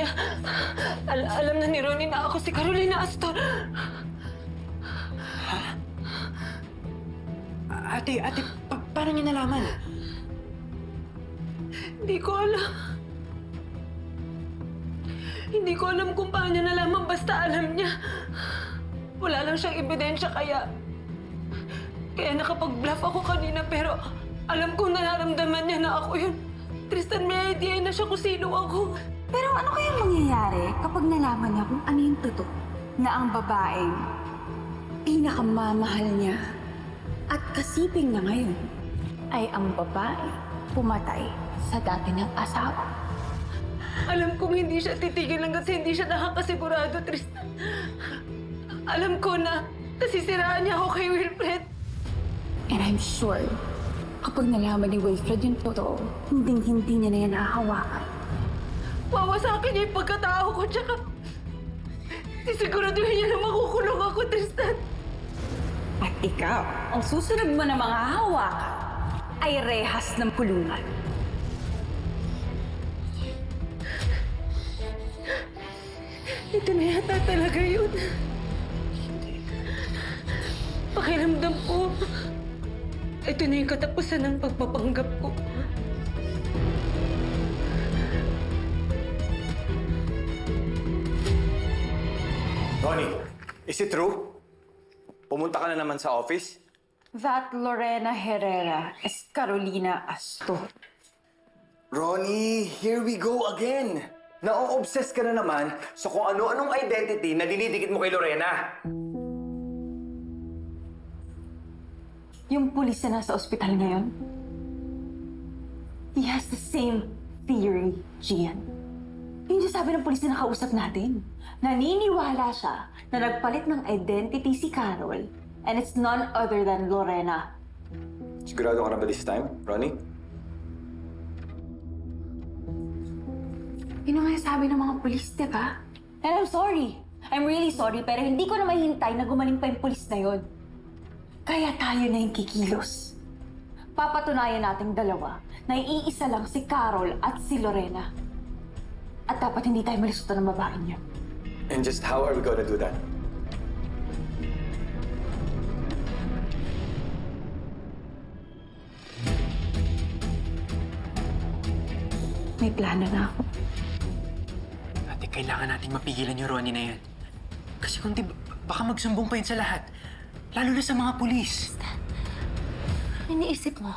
niya. Alam na ni Ronnie na ako si Carolina Astor. Ha? Ate, paano niya nalaman? Hindi ko alam. Hindi ko alam kung paano niya nalaman, basta alam niya. Wala lang siyang ebidensya kaya nakapag-bluff ako kanina pero alam kong nararamdaman niya na ako yun. Tristan, may idea na siya kung sino ako. Pero ano kayang mangyayari kapag nalaman niya kung ano yung totoo na ang babaeng pinakamamahal niya at kasiping niya ngayon ay ang babae pumatay sa dati niyang asawa? Alam kong hindi siya titigilan kasi hindi siya nakakasigurado, Tristan. Alam ko na nasisiraan niya ako kay Wilfred. And I'm sure, kapag nalaman ni Wilfred yung totoo, hindi niya na yan nahahawakan. Wawasakin niya yung pagkatao ko, tsaka sisiguraduhin niya na makukulong ako, Tristan. At ikaw, ang susunod mo na mga hawakan ay rehas ng kulungan. Ito na yata talaga yun. Pakiramdam ko, ito na yung katapusan ng pagpapanggap ko. Ronnie, is it true? Pumunta ka na naman sa office? That Lorena Herrera is Carolina Astor. Ronnie, here we go again. Na-obsess ka na naman sa kung ano-anong identity na dinidikit mo kay Lorena. Yung pulis na nasa ospital ngayon, he has the same theory, Gian. Yung sabi ng pulis na nakausap natin. Naniniwala siya na nagpalit ng identity si Carol and it's none other than Lorena. Sigurado ka na ba this time, Ronnie? Yun ang nga sabi ng mga pulis, diba? And I'm sorry. I'm really sorry, pero hindi ko na mahihintay na gumaling pa yung pulis na yun. Kaya tayo na yung kikilos. Papatunayan nating dalawa na iisa lang si Carol at si Lorena. At dapat hindi tayo malisutan ng babaeng yun. And just how are we gonna do that? May plano na ako. Ate, kailangan nating mapigilan yung Ronnie na yan. Kasi kung di, baka magsumbong pa yun sa lahat. Lalo na sa mga pulis. Iniisip mo,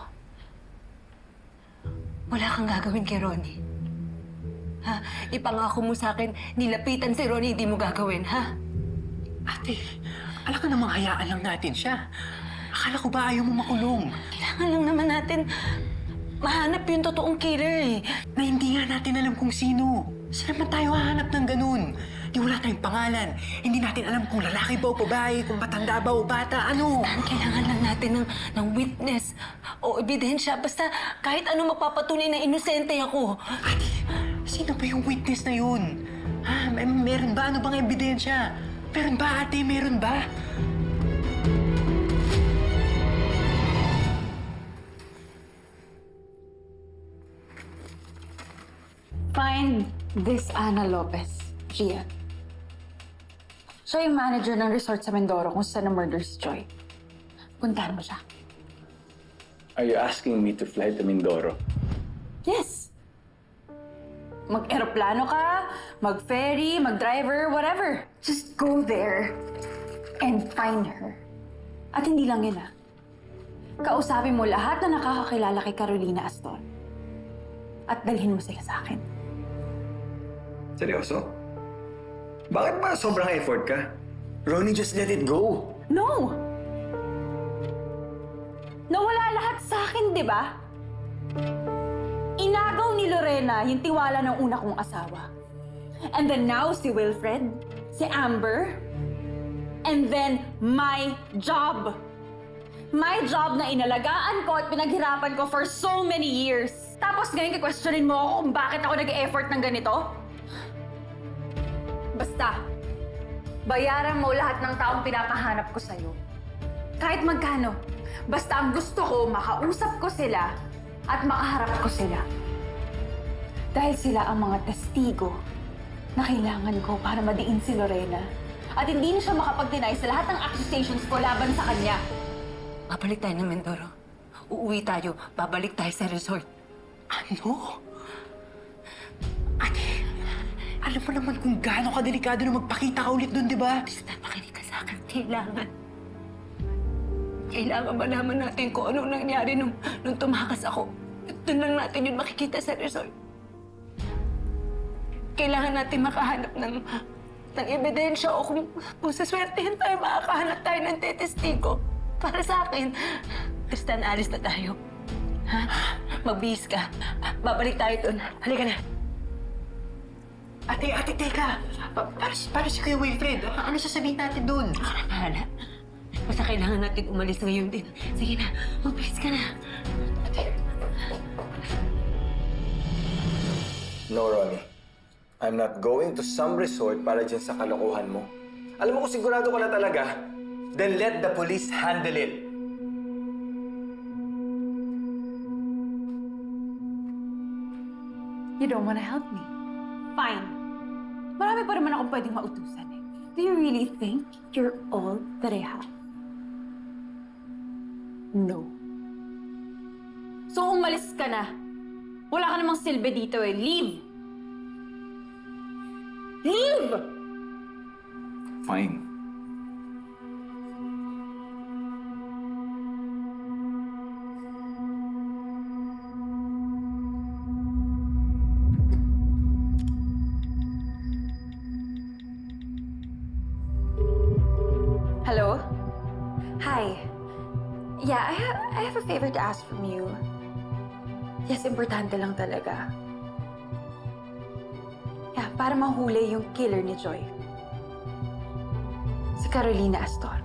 wala kang gagawin kay Ronnie. Ha? Ipangako mo sa akin, nilapitan si Ronnie, hindi mo gagawin, ha? Ate, alam ka namang hayaan lang natin siya. Akala ko ba ayaw mo makulong? Kailangan lang naman natin mahanap yung totoong killer, eh. Na hindi nga natin alam kung sino. Saan naman tayo hahanap ng ganun? Di wala tayong pangalan. Hindi natin alam kung lalaki ba o babae, kung matanda ba o bata, ano? Kailangan lang natin ng witness o ebidensya. Basta kahit ano magpapatunay na inosente ako. Ate, sino ba yung witness na yun? Ha? Meron ba? Ano bang ebidensya? Meron ba, ate? Meron ba? Find this Ana Lopez, Gia. Siya yung manager ng resort sa Mindoro kung saan na-murder si Joy. Puntahan mo siya. Are you asking me to fly to Mindoro? Yes! Mag-aeroplano ka, mag-ferry, mag-driver, whatever. Just go there and find her. At hindi lang yun, kausapin mo lahat na nakakakilala kay Carolina Astor. At dalhin mo sila sa akin. Seryoso? Bakit ba sobrang effort ka? Ronnie, just let it go. No! Nawala lahat sa akin, di ba? Inagaw ni Lorena yung tiwala ng una kong asawa. And then now, si Wilfred, si Amber, and then my job. My job na inalagaan ko at pinaghirapan ko for so many years. Tapos ngayon kikwestiyonin mo ako kung bakit ako nag-e-effort ng ganito? Basta, bayaran mo lahat ng taong pinapahanap ko sa'yo. Kahit magkano. Basta ang gusto ko, makausap ko sila at makaharap ko sila. Dahil sila ang mga testigo na kailangan ko para madiin si Lorena. At hindi na siya makapag-deny sa lahat ng accusations ko laban sa kanya. Babalik tayo ng Mindoro. Uuwi tayo. Babalik tayo sa resort. Ano? Ate, alam mo naman kung gaano kadelikado na magpakita ka ulit doon, di ba? Tristan, makinig ka sa akin. Kailangan malaman natin kung ano nangyari nung tumakas ako. Doon lang natin yun makikita sa resort. Kailangan natin makahanap ng ebidensya o kung sa swertehin tayo, makakahanap tayo ng tetestigo. Para sa akin, Tristan, alis na tayo. Ha? Magbihis ka. Babalik tayo doon. Halika na. Ate, teka. Para si Kuya Wilfred, ano sasabihin natin doon? Ako na bahala. Basta kailangan natin umalis ngayon din. Sige na, magbihis ka na. No, Ronnie. I'm not going to some resort para dyan sa kalokohan mo. Alam mo kung sigurado ka na talaga, then let the police handle it. You don't wanna help me? Fine. Marami pa naman akong pwedeng mautusan eh. Do you really think you're all that I have? No. So umalis ka na. Wala ka namang silbi dito eh. Leave! Leave! Fine. Hello? Hi. Yeah, I have a favor to ask from you. Yes, importante lang talaga. Yeah, para mahuli yung killer ni Joy. Si Carolina Astor.